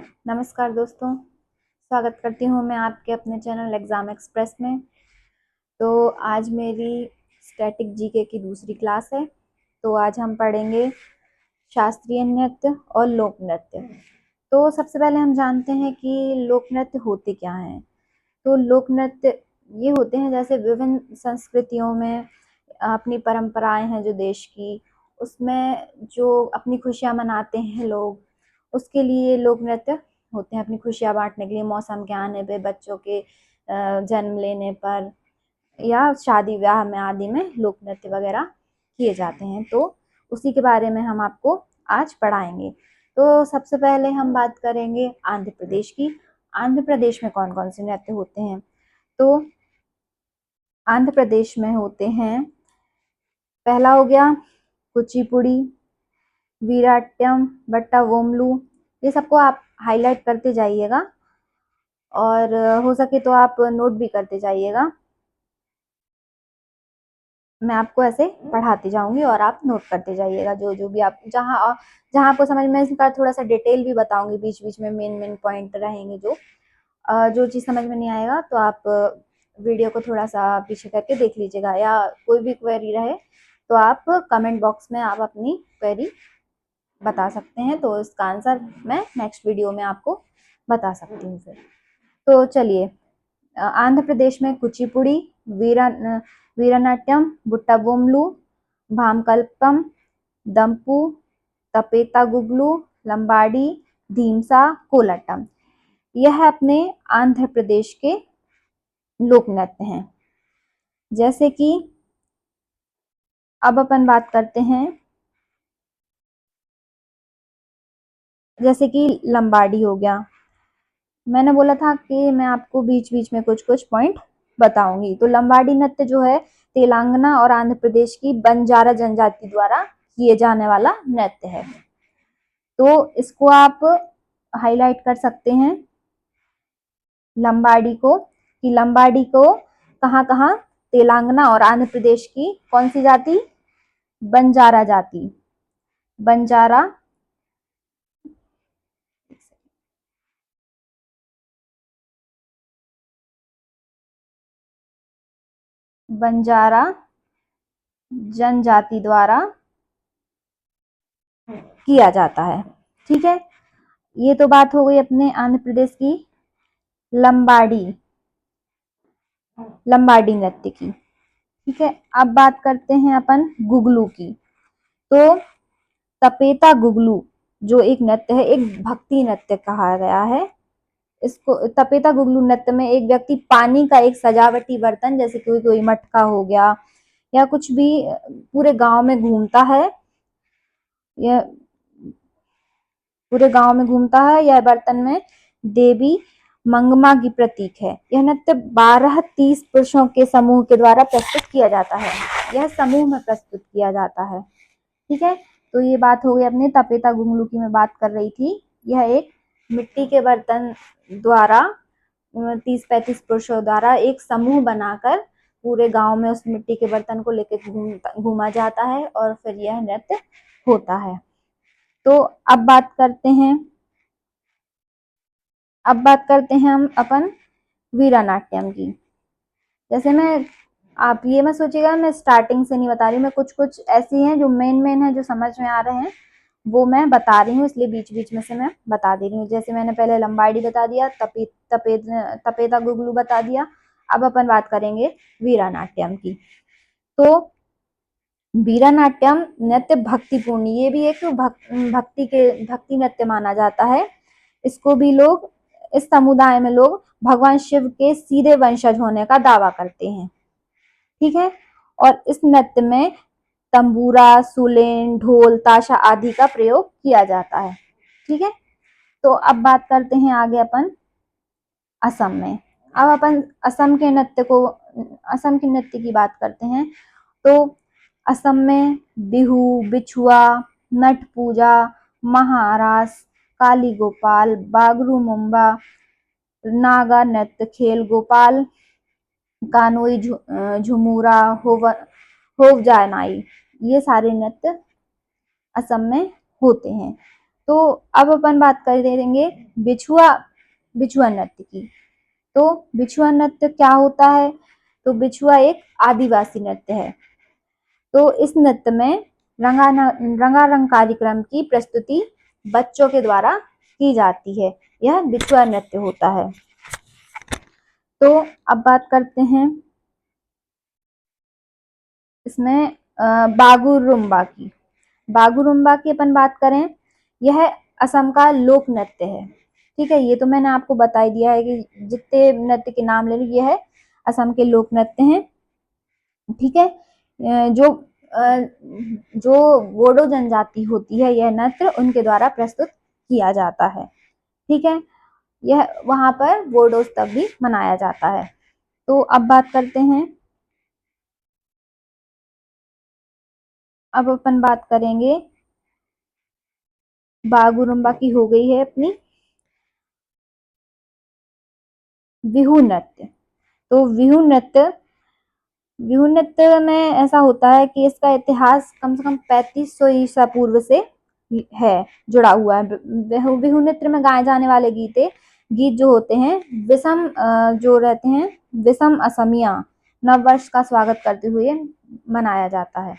नमस्कार दोस्तों, स्वागत करती हूँ मैं आपके अपने चैनल एग्ज़ाम एक्सप्रेस में। तो आज मेरी स्टैटिक जीके की दूसरी क्लास है। तो आज हम पढ़ेंगे शास्त्रीय नृत्य और लोक नृत्य। तो सबसे पहले हम जानते हैं कि लोक नृत्य होते क्या हैं। तो लोक नृत्य ये होते हैं जैसे विभिन्न संस्कृतियों में अपनी परंपराएं हैं जो देश की, उसमें जो अपनी खुशियाँ मनाते हैं लोग, उसके लिए लोक नृत्य होते हैं। अपनी खुशियाँ बांटने के लिए, मौसम के आने पे, बच्चों के जन्म लेने पर या शादी ब्याह में आदि में लोक नृत्य वगैरह किए जाते हैं। तो उसी के बारे में हम आपको आज पढ़ाएंगे। तो सबसे पहले हम बात करेंगे आंध्र प्रदेश की। आंध्र प्रदेश में कौन कौन से नृत्य होते हैं। तो आंध्र प्रदेश में होते हैं, पहला हो गया कुचिपुड़ी, वीराट्यम, बट्टा वोमलू। ये सबको आप हाईलाइट करते जाइएगा और हो सके तो आप नोट भी करते जाइएगा। मैं आपको ऐसे पढ़ाती जाऊंगी और आप नोट करते जाइएगा जो जो भी आप जहाँ जहाँ आपको समझ में, इसका थोड़ा सा डिटेल भी बताऊंगी बीच बीच में, मेन मेन पॉइंट रहेंगे। जो चीज़ समझ में नहीं आएगा तो आप वीडियो को थोड़ा सा पीछे करके देख लीजिएगा, या कोई भी क्वेरी रहे तो आप कमेंट बॉक्स में आप अपनी क्वेरी बता सकते हैं। तो इसका आंसर मैं नेक्स्ट वीडियो में आपको बता सकती हूँ फिर। तो चलिए, आंध्र प्रदेश में कुचिपुड़ी, वीरनाट्यम, बुट्टा बोमलू, भामकल्पम, दम्पू, तपेता गुगलू, लंबाड़ी, धीमसा, कोलाटम, यह अपने आंध्र प्रदेश के लोक नृत्य हैं। जैसे कि अब अपन बात करते हैं, जैसे कि लंबाड़ी हो गया। मैंने बोला था कि मैं आपको बीच बीच में कुछ कुछ पॉइंट बताऊंगी। तो लंबाड़ी नृत्य जो है तेलंगाना और आंध्र प्रदेश की बंजारा जनजाति द्वारा किए जाने वाला नृत्य है। तो इसको आप हाईलाइट कर सकते हैं, लंबाड़ी को, कि लंबाड़ी को कहाँ कहाँ, तेलंगाना और आंध्र प्रदेश की कौन सी जाति, बंजारा जाति, बंजारा बंजारा जनजाति द्वारा किया जाता है। ठीक है, ये तो बात हो गई अपने आंध्र प्रदेश की लंबाड़ी लंबाड़ी नृत्य की। ठीक है, अब बात करते हैं अपन गुगलू की। तो तपेता गुगलू जो एक नृत्य है, एक भक्ति नृत्य कहा गया है इसको। तपेता गुगलू नृत्य में एक व्यक्ति पानी का एक सजावटी बर्तन, जैसे कोई कोई मटका हो गया या कुछ भी, पूरे गांव में घूमता है। यह पूरे गांव में घूमता है। यह बर्तन में देवी मंगमा की प्रतीक है। यह नृत्य 12-30 पुरुषों के समूह के द्वारा प्रस्तुत किया जाता है। यह समूह में प्रस्तुत किया जाता है। ठीक है, तो ये बात हो गई अपने तपेता गुगलू की मैं बात कर रही थी। यह एक मिट्टी के बर्तन द्वारा 30-35 पुरुषों द्वारा एक समूह बनाकर पूरे गांव में उस मिट्टी के बर्तन को लेकर घूमा जाता है और फिर यह नृत्य होता है। तो अब बात करते हैं हम अपन वीरानाट्यम की। जैसे मैं, आप ये मत सोचिएगा मैं स्टार्टिंग से नहीं बता रही, मैं कुछ कुछ ऐसी हैं जो मेन मेन है, जो समझ में आ रहे हैं वो मैं बता रही हूँ, इसलिए बीच बीच में से मैं बता दे रही हूँ। जैसे मैंने पहले लंबाड़ी बता दिया, तपेता गुगलू बता दिया। अब अपन बात करेंगे वीरानाट्यम की। तो वीरानाट्यम नृत्य भक्तिपूर्ण, ये भी एक भक्ति नृत्य माना जाता है। इसको भी लोग, इस समुदाय में लोग भगवान शिव के सीधे वंशज होने का दावा करते हैं। ठीक है, और इस नृत्य में तंबूरा, सुलेन, ढोल, ताशा आदि का प्रयोग किया जाता है। ठीक है, तो अब बात करते हैं आगे अपन असम में। अब अपन असम के नृत्य की बात करते हैं। तो असम में बिहू, बिछुआ, नट पूजा, महारास, काली गोपाल, बागरू मुंबा, नागा नृत्य, खेल गोपाल, कानोई, झुमुरा, होवजानाई, ये सारे नृत्य असम में होते हैं। तो अब अपन बात कर देंगे बिछुआ बिछुआ नृत्य की। तो बिछुआ नृत्य क्या होता है? तो बिछुआ एक आदिवासी नृत्य है। तो इस नृत्य में रंगारंग कार्यक्रम की प्रस्तुति बच्चों के द्वारा की जाती है। यह बिछुआ नृत्य होता है। तो अब बात करते हैं इसमें बागुरुम्बा की। बागुरुम्बा की अपन बात करें, यह असम का लोक नृत्य है। ठीक है, ये तो मैंने आपको बता ही दिया है कि जितने नृत्य के नाम ले लिए है असम के लोक नृत्य हैं। ठीक है, जो जो बोडो जनजाति होती है, यह नृत्य उनके द्वारा प्रस्तुत किया जाता है। ठीक है, यह वहां पर बोडो उत्सव भी मनाया जाता है। तो अब बात करते हैं, अब अपन बात करेंगे बागुरुम्बा की हो गई है अपनी। बिहू नृत्य। तो बिहू नृत्य में ऐसा होता है कि इसका इतिहास कम से कम 3500 ईसा पूर्व से है, जुड़ा हुआ है। बिहू नृत्य में गाए जाने वाले गीत जो होते हैं, विषम जो रहते हैं, विषम असमिया नव वर्ष का स्वागत करते हुए मनाया जाता है।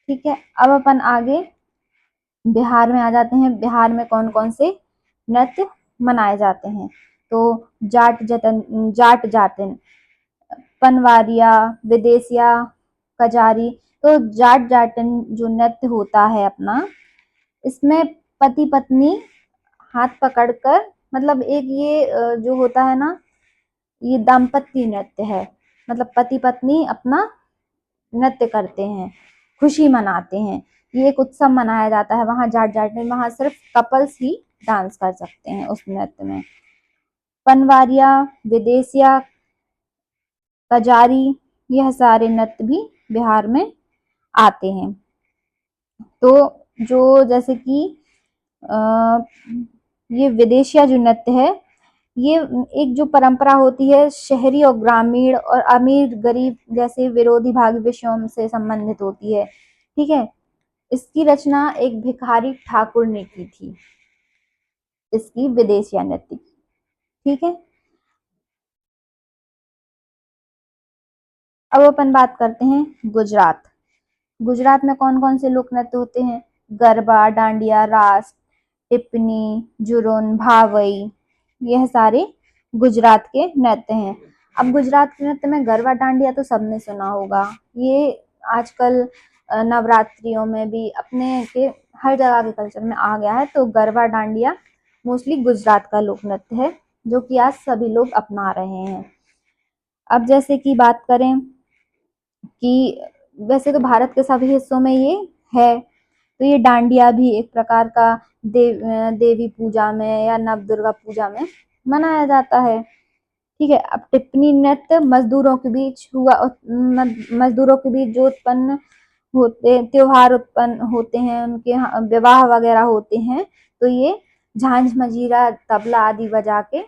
ठीक है, अब अपन आगे बिहार में आ जाते हैं। बिहार में कौन कौन से नृत्य मनाए जाते हैं? तो जाट जातिन, पनवारिया, विदेशिया, कजारी। तो जाट जाटन जो नृत्य होता है अपना, इसमें पति पत्नी हाथ पकड़कर, मतलब एक ये जो होता है ना, ये दाम्पत्य नृत्य है। मतलब पति पत्नी अपना नृत्य करते हैं, खुशी मनाते हैं। ये एक उत्सव मनाया जाता है वहां जाट जाट में। वहां सिर्फ कपल्स ही डांस कर सकते हैं उस नृत्य में। पनवारिया, विदेशिया, कजारी, यह सारे नृत्य भी बिहार में आते हैं। तो जो जैसे कि ये विदेशिया जो नृत्य है, ये एक जो परंपरा होती है, शहरी और ग्रामीण और अमीर गरीब जैसे विरोधी भावी विषयों से संबंधित होती है। ठीक है, इसकी रचना एक भिखारी ठाकुर ने की थी, इसकी विदेशिया नृत्य की। ठीक है, अब अपन बात करते हैं गुजरात। गुजरात में कौन कौन से लोक नृत्य होते हैं? गरबा, डांडिया, रास, टिप्पणी, जुरोन, भावई, यह सारे गुजरात के नृत्य हैं। अब गुजरात के नृत्य में गरबा डांडिया तो सबने सुना होगा। ये आजकल नवरात्रियों में भी अपने के हर जगह के कल्चर में आ गया है। तो गरबा डांडिया मोस्टली गुजरात का लोक नृत्य है, जो कि आज सभी लोग अपना रहे हैं। अब जैसे कि बात करें कि वैसे तो भारत के सभी हिस्सों में ये है, तो ये डांडिया भी एक प्रकार का देवी पूजा में या नव दुर्गा पूजा में मनाया जाता है। ठीक है, अब टिप्पणी नृत्य मजदूरों के बीच हुआ, मजदूरों के बीच जो उत्पन्न होते त्योहार उत्पन्न होते हैं, उनके विवाह वगैरह होते हैं, तो ये झांझ मजीरा तबला आदि बजा के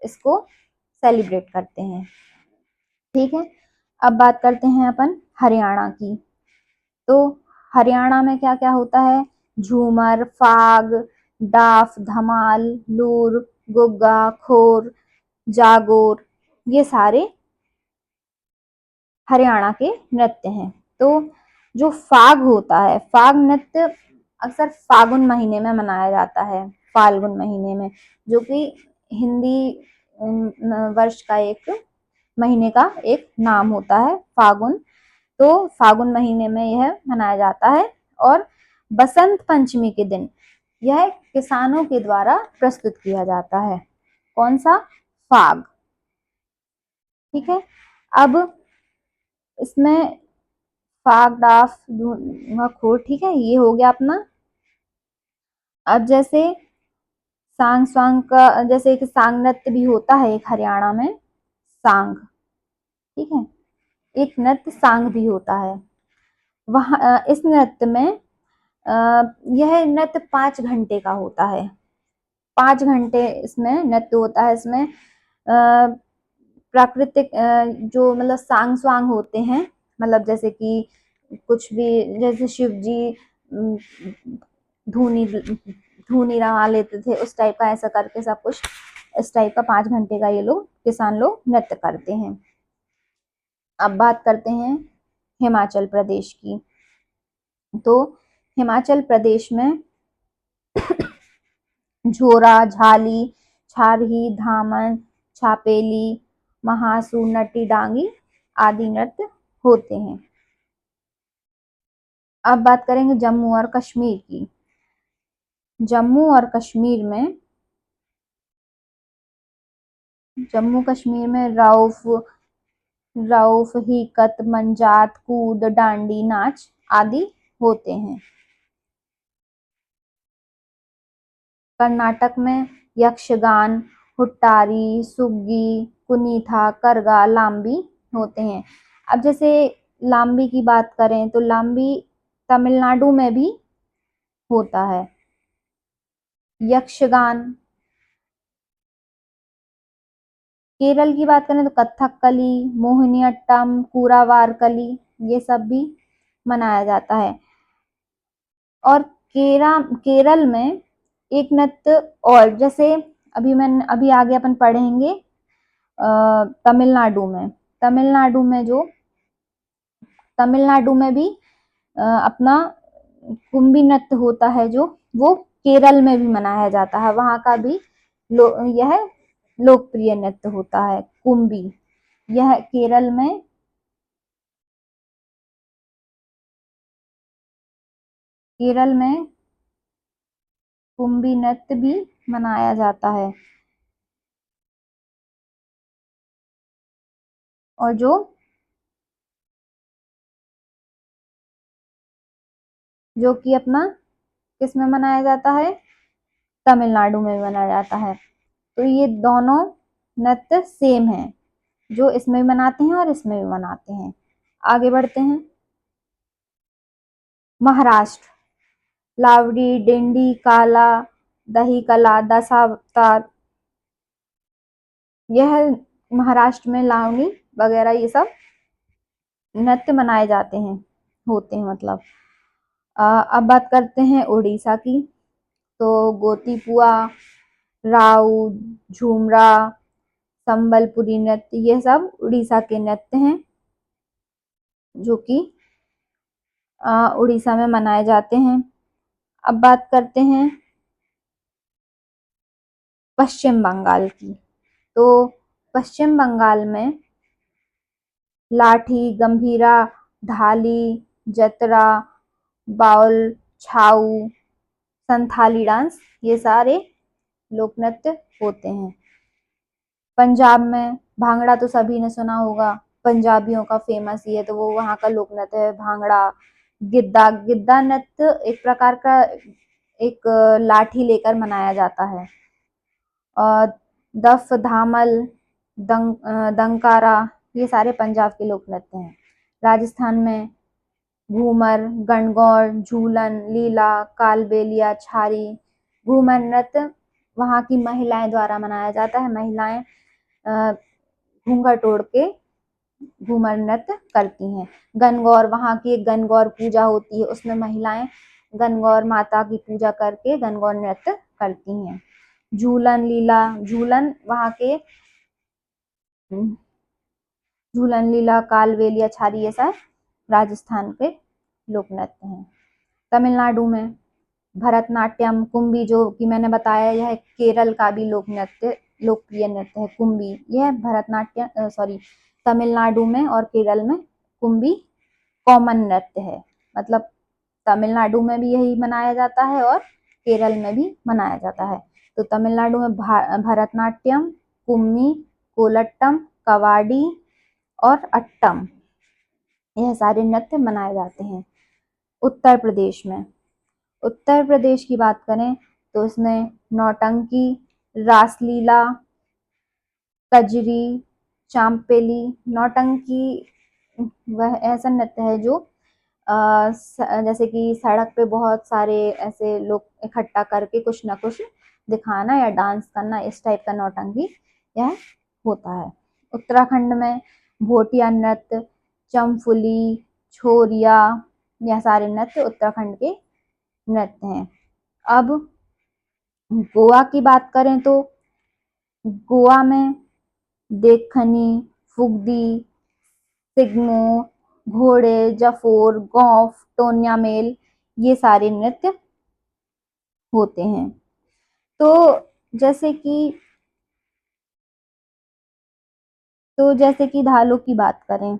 इसको सेलिब्रेट करते हैं। ठीक है, अब बात करते हैं अपन हरियाणा की। तो हरियाणा में क्या क्या होता है? झूमर, फाग, डाफ, धमाल, लूर, गुग्गा, खोर, जागोर, ये सारे हरियाणा के नृत्य हैं। तो जो फाग होता है, फाग नृत्य अक्सर फागुन महीने में मनाया जाता है, फाल्गुन महीने में, जो कि हिंदी वर्ष का एक महीने का एक नाम होता है, फागुन। तो फागुन महीने में यह मनाया जाता है। और बसंत पंचमी के दिन यह किसानों के द्वारा प्रस्तुत किया जाता है। कौन सा? फाग। ठीक है, अब इसमें फाग, डाफ, खोर, ठीक है, ये हो गया अपना। अब जैसे सांग स्वांग का, जैसे एक सांग नृत्य भी होता है एक हरियाणा में, सांग। ठीक है, एक नृत्य सांग भी होता है वहाँ। इस नृत्य में यह नृत्य 5 घंटे का होता है। 5 घंटे इसमें नृत्य होता है। इसमें प्राकृतिक जो मतलब सांग स्वांग होते हैं, मतलब जैसे कि कुछ भी, जैसे शिव जी धुनी धूनी रवा लेते थे, उस टाइप का ऐसा करके सब कुछ इस टाइप का 5 घंटे का ये लोग किसान लोग नृत्य करते हैं। अब बात करते हैं हिमाचल प्रदेश की। तो हिमाचल प्रदेश में झोरा, झाली, छारही, धामन, छापेली, महासू, नटी डांगी आदि नृत्य होते हैं। अब बात करेंगे जम्मू और कश्मीर की। जम्मू और कश्मीर में रऊफ, हिकत, मंजात, कूद, डांडी नाच आदि होते हैं। कर्नाटक में यक्षगान, हुट्टारी, सुग्गी, कुनीथा, करगा, लाम्बी होते हैं। अब जैसे लाम्बी की बात करें तो लाम्बी तमिलनाडु में भी होता है। यक्षगान केरल की बात करें तो कथकली, मोहिनीअट्टम, कूरावारकली ये सब भी मनाया जाता है। और केरल में एक नृत्य और, जैसे अभी आगे अपन पढ़ेंगे तमिलनाडु में। तमिलनाडु में भी अपना कुंभी नृत्य होता है, जो वो केरल में भी मनाया जाता है। वहां का भी यह लोकप्रिय नृत्य होता है कुंभी। यह केरल में कुंभी नृत्य भी मनाया जाता है। और जो कि अपना किस में मनाया जाता है, तमिलनाडु में मनाया जाता है। तो ये दोनों नृत्य सेम है, जो इसमें भी मनाते हैं और इसमें भी मनाते हैं। आगे बढ़ते हैं। महाराष्ट्र, लावड़ी, डिंडी, काला, दही कला, दशावतार, यह महाराष्ट्र में लावणी वगैरह ये सब नृत्य मनाए जाते हैं, होते हैं मतलब। अब बात करते हैं उड़ीसा की। तो गोतीपुआ, राउ, झूमरा, संबलपुरी नृत्य ये सब उड़ीसा के नृत्य हैं, जो कि उड़ीसा में मनाए जाते हैं। अब बात करते हैं पश्चिम बंगाल की। तो पश्चिम बंगाल में लाठी, गंभीरा, ढाली, जतरा, बाउल, छाऊ, संथाली डांस ये सारे लोक नृत्य होते हैं। पंजाब में भांगड़ा तो सभी ने सुना होगा, पंजाबियों का फेमस ही है, तो वो वहाँ का लोक नृत्य है भांगड़ा। गिद्दा नृत्य एक प्रकार का एक लाठी लेकर मनाया जाता है। और दफ, धामल, दंकारा ये सारे पंजाब के लोक नृत्य हैं। राजस्थान में घूमर, गणगौर, झूलन, लीला, कालबेलिया, छारी। घूमर नृत्य वहाँ की महिलाएं द्वारा मनाया जाता है। महिलाएं घूंघट ओढ़ के घूमर नृत्य करती हैं। गणगौर, वहाँ की एक गणगौर पूजा होती है, उसमें महिलाएं गणगौर माता की पूजा करके गणगौर नृत्य करती हैं। झूलन, लीला, झूलन, लीला, कालबेलिया, छारी ये सब राजस्थान के लोक नृत्य हैं। तमिलनाडु में भरतनाट्यम, कुंभी जो कि मैंने बताया, यह केरल का भी लोकप्रिय नृत्य है कुंभी। यह तमिलनाडु में और केरल में कुंभी कॉमन नृत्य है, मतलब तमिलनाडु में भी यही मनाया जाता है और केरल में भी मनाया जाता है। तो तमिलनाडु में भरतनाट्यम, कुम्मी, कोलट्टम, कवाडी और अट्टम यह सारे नृत्य मनाए जाते हैं। उत्तर प्रदेश की बात करें तो इसमें नौटंकी, रासलीला, कजरी, चांपेली। नौटंकी वह ऐसा नृत्य है जो जैसे कि सड़क पे बहुत सारे ऐसे लोग इकट्ठा करके कुछ ना कुछ दिखाना या डांस करना, इस टाइप का नौटंकी यह होता है। उत्तराखंड में भोटिया नृत्य, चमफुली, छोरिया यह सारे नृत्य उत्तराखंड के नृत्य हैं। अब गोवा की बात करें तो गोवा में देखनी, फुगडी, सिग्मो, घोड़े, जफोर, गौफ, टोन्या मेल, ये सारे नृत्य होते हैं। तो जैसे कि धालो की बात करें,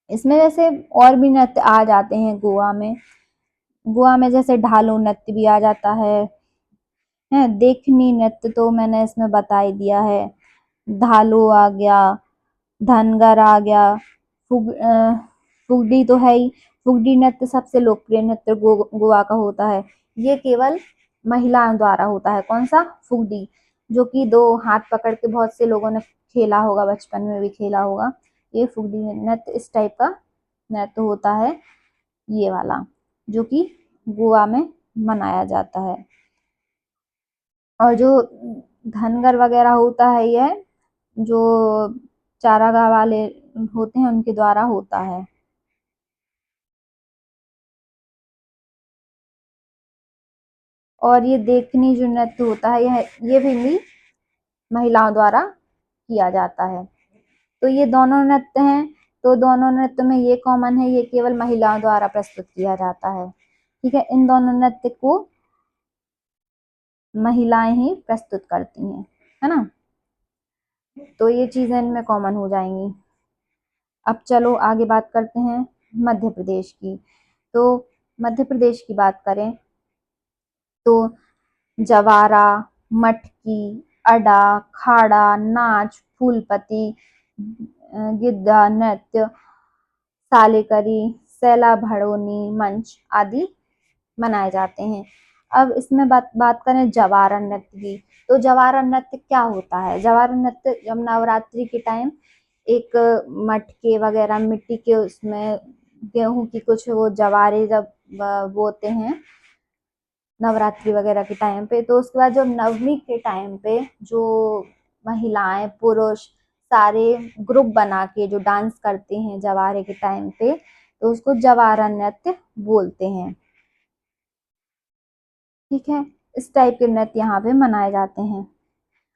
इसमें वैसे और भी नृत्य आ जाते हैं गोवा में। गोवा में जैसे ढालो नृत्य भी आ जाता है देखनी नृत्य तो मैंने इसमें बता ही दिया है। धालो आ गया, धनगर आ गया, फुगडी तो है ही। फुगडी नृत्य सबसे लोकप्रिय नृत्य गोवा का होता है। ये केवल महिलाओं द्वारा होता है। कौन सा? फुगडी, जो कि दो हाथ पकड़ के बहुत से लोगों ने खेला होगा, बचपन में भी खेला होगा। ये फुगडी नृत्य इस टाइप का नृत्य होता है, ये वाला, जो कि गोवा में मनाया जाता है। और जो धनगर वगैरह होता है, यह जो चारागाह वाले होते हैं उनके द्वारा होता है। और ये देखनी जो नृत्य होता है, ये भी महिलाओं द्वारा किया जाता है। तो ये दोनों नृत्य हैं। तो दोनों नृत्य में ये कॉमन है, ये केवल महिलाओं द्वारा प्रस्तुत किया जाता है। ठीक है, इन दोनों नृत्य को महिलाएं ही प्रस्तुत करती हैं, है ना। तो ये चीजें इनमें कॉमन हो जाएंगी। अब चलो आगे बात करते हैं मध्य प्रदेश की। तो मध्य प्रदेश की बात करें तो जवारा, मटकी, अडा, खाड़ा, नाच, फूलपति, गिद्धा नृत्य, सालेकरी, सैला भड़ोनी मंच आदि मनाए जाते हैं। अब इसमें बात करें जवारा नृत्य की। तो जवारा नृत्य क्या होता है? जवारा नृत्य जब नवरात्रि के टाइम एक मटके वगैरह मिट्टी के उसमें गेहूं की कुछ वो जवारे जब बोते हैं नवरात्रि वगैरह के टाइम पे, तो उसके बाद जब नवमी के टाइम पे जो महिलाएं पुरुष सारे ग्रुप बना के जो डांस करते हैं जवारे के टाइम पे, तो उसको जवारा नृत्य बोलते हैं। ठीक है, इस टाइप के नृत्य यहाँ पे मनाए जाते हैं।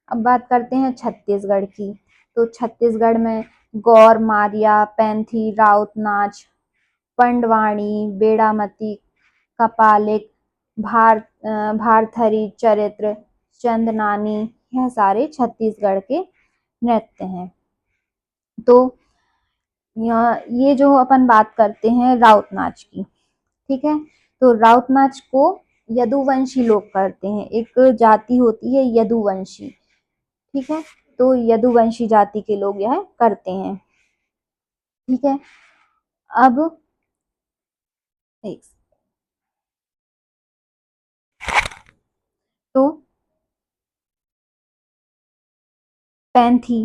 अब बात करते हैं छत्तीसगढ़ की। तो छत्तीसगढ़ में गौर मारिया, पैंथी, राउत नाच, पंडवाणी, बेड़ामती, कपालिक, भारथरी चरित्र, चंदनानी, यह सारे छत्तीसगढ़ के नृत्य हैं। तो ये जो अपन बात करते हैं राउत नाच की, ठीक है, तो राउत नाच को यदुवंशी लोग करते हैं। एक जाति होती है यदुवंशी, ठीक है, तो यदुवंशी जाति के लोग यह करते हैं। ठीक है, अब एक तो पैंथी,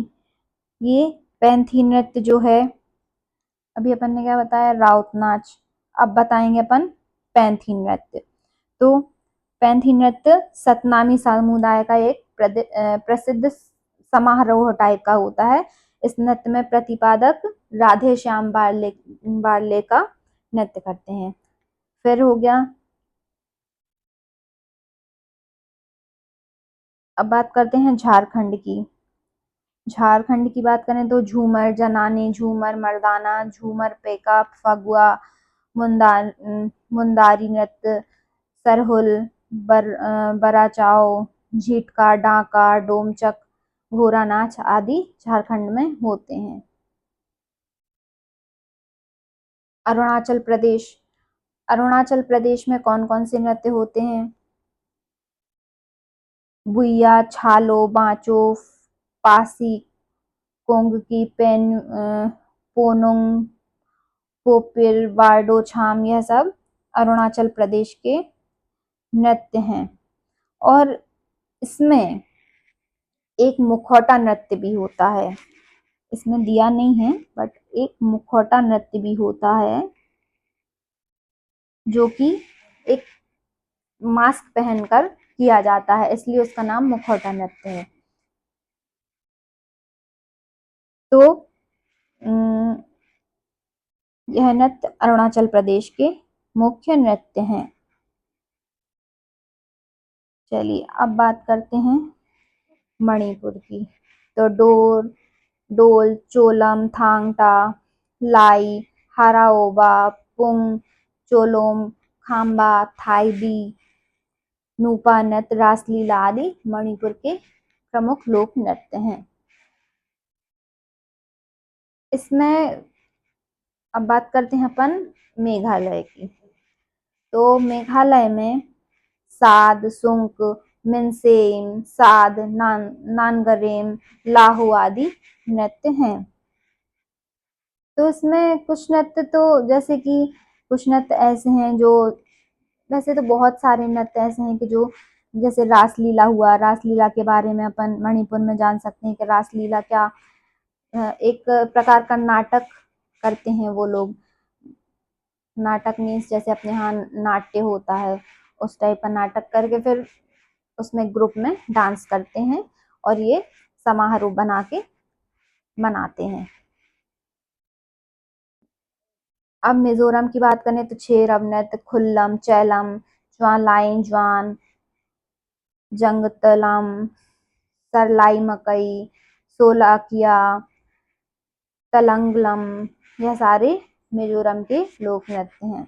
ये पैंथी नृत्य जो है, अभी अपन ने क्या बताया? राउत नाच। अब बताएंगे अपन पैंथी नृत्य। तो पैंथी नृत्य सतनामी समुदाय का एक प्रसिद्ध समारोह टाइप का होता है। इस नृत्य में प्रतिपादक राधे श्याम बार्ले का नृत्य करते हैं। फिर हो गया, अब बात करते हैं झारखंड की। झारखंड की बात करें तो झूमर जनानी, झूमर मर्दाना, झूमर पेका, फगुआ, मुंदारी नृत्य, सरहुल, बराचाओ, झिटका, डांका, डोमचक, घोड़ा नाच आदि झारखंड में होते हैं। अरुणाचल प्रदेश, अरुणाचल प्रदेश में कौन कौन से नृत्य होते हैं? बुइया, छालो, बांचो, पासी, कोंगकी, पोनुंग, पोपिल, बारडो छाम, यह सब अरुणाचल प्रदेश के नृत्य हैं। और इसमें एक मुखौटा नृत्य भी होता है, इसमें दिया नहीं है बट एक मुखौटा नृत्य भी होता है, जो कि एक मास्क पहनकर किया जाता है, इसलिए उसका नाम मुखौटा नृत्य है। तो यह नृत्य अरुणाचल प्रदेश के मुख्य नृत्य हैं। चलिए अब बात करते हैं मणिपुर की। तो डोल, चोलम, थांगटा, लाई, हाराओबा, पुंग, चोलोम, खाम्बा, थाईबी, नूपा नृत्य, रासलीला आदि मणिपुर के प्रमुख लोक नृत्य हैं। इसमें अब बात करते हैं अपन मेघालय की। तो मेघालय में साद, सुंक, मिनसेम, साद, नानगरेम, लाहू आदि नृत्य हैं। तो इसमें कुछ नृत्य तो जैसे कि कुछ नृत्य ऐसे हैं जो, वैसे तो बहुत सारे नृत्य ऐसे हैं कि जो, जैसे रासलीला हुआ। रासलीला के बारे में अपन मणिपुर में जान सकते हैं कि रासलीला क्या, एक प्रकार का नाटक करते हैं वो लोग। नाटक मीन्स जैसे अपने यहाँ नाट्य होता है, उस टाइप का नाटक करके फिर उसमें ग्रुप में डांस करते हैं और ये समारोह बना के मनाते हैं। अब मिजोरम की बात करें तो छेरब नृत्य, खुल्लम, चैलम, ज्वालाइन ज्वान, जंगतलम, सरलाई मकई, सोलाकिया, तलंगलम, यह सारे मिजोरम के लोक नृत्य हैं।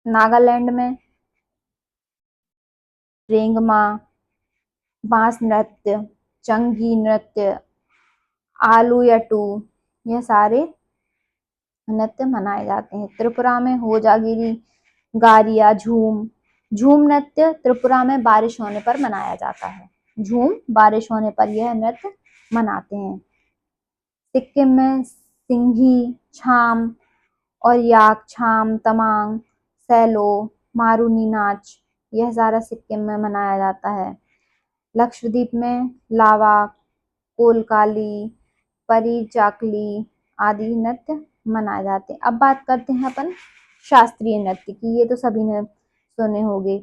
नागालैंड में रेंगमा, बांस नृत्य, चंगी नृत्य, आलूयटू, यह सारे नृत्य मनाए जाते हैं। त्रिपुरा में होजागिरी, गारिया, झूम। झूम नृत्य त्रिपुरा में बारिश होने पर मनाया जाता है। झूम बारिश होने पर यह नृत्य मनाते हैं। सिक्किम में सिंघी, छाम और याक, छाम, तमांग, सैलो, मारूनी नाच, यह सारा सिक्किम में मनाया जाता है। लक्षद्वीप में लावा, कोलकाली, परी चाकली आदि नृत्य मनाए जाते हैं। अब बात करते हैं अपन शास्त्रीय नृत्य की। ये तो सभी ने सुने होंगे।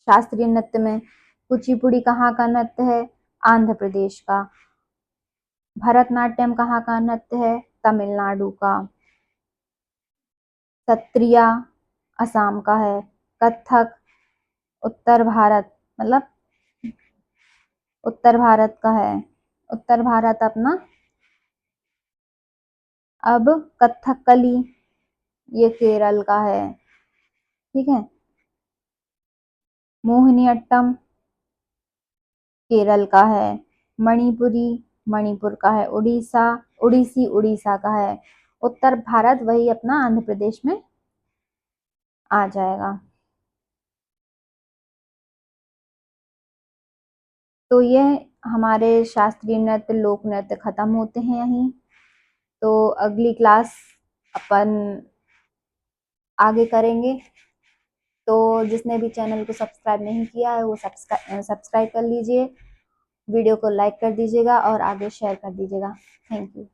शास्त्रीय नृत्य में कुचिपुड़ी कहाँ का नृत्य है? आंध्र प्रदेश का। भरतनाट्यम कहाँ का नृत्य है? तमिलनाडु का। सत्रिया असम का है। कथक उत्तर भारत, मतलब उत्तर भारत का है। उत्तर भारत अपना। अब कथकली ये केरल का है, ठीक है। मोहिनीअट्टम केरल का है। मणिपुरी मणिपुर का है। उड़ीसी उड़ीसा का है। उत्तर भारत वही अपना आंध्र प्रदेश में आ जाएगा। तो ये हमारे शास्त्रीय नृत्य, लोक नृत्य खत्म होते हैं यहीं। तो अगली क्लास अपन आगे करेंगे। तो जिसने भी चैनल को सब्सक्राइब नहीं किया है वो सब्सक्राइब कर लीजिए, वीडियो को लाइक कर दीजिएगा और आगे शेयर कर दीजिएगा। Thank you.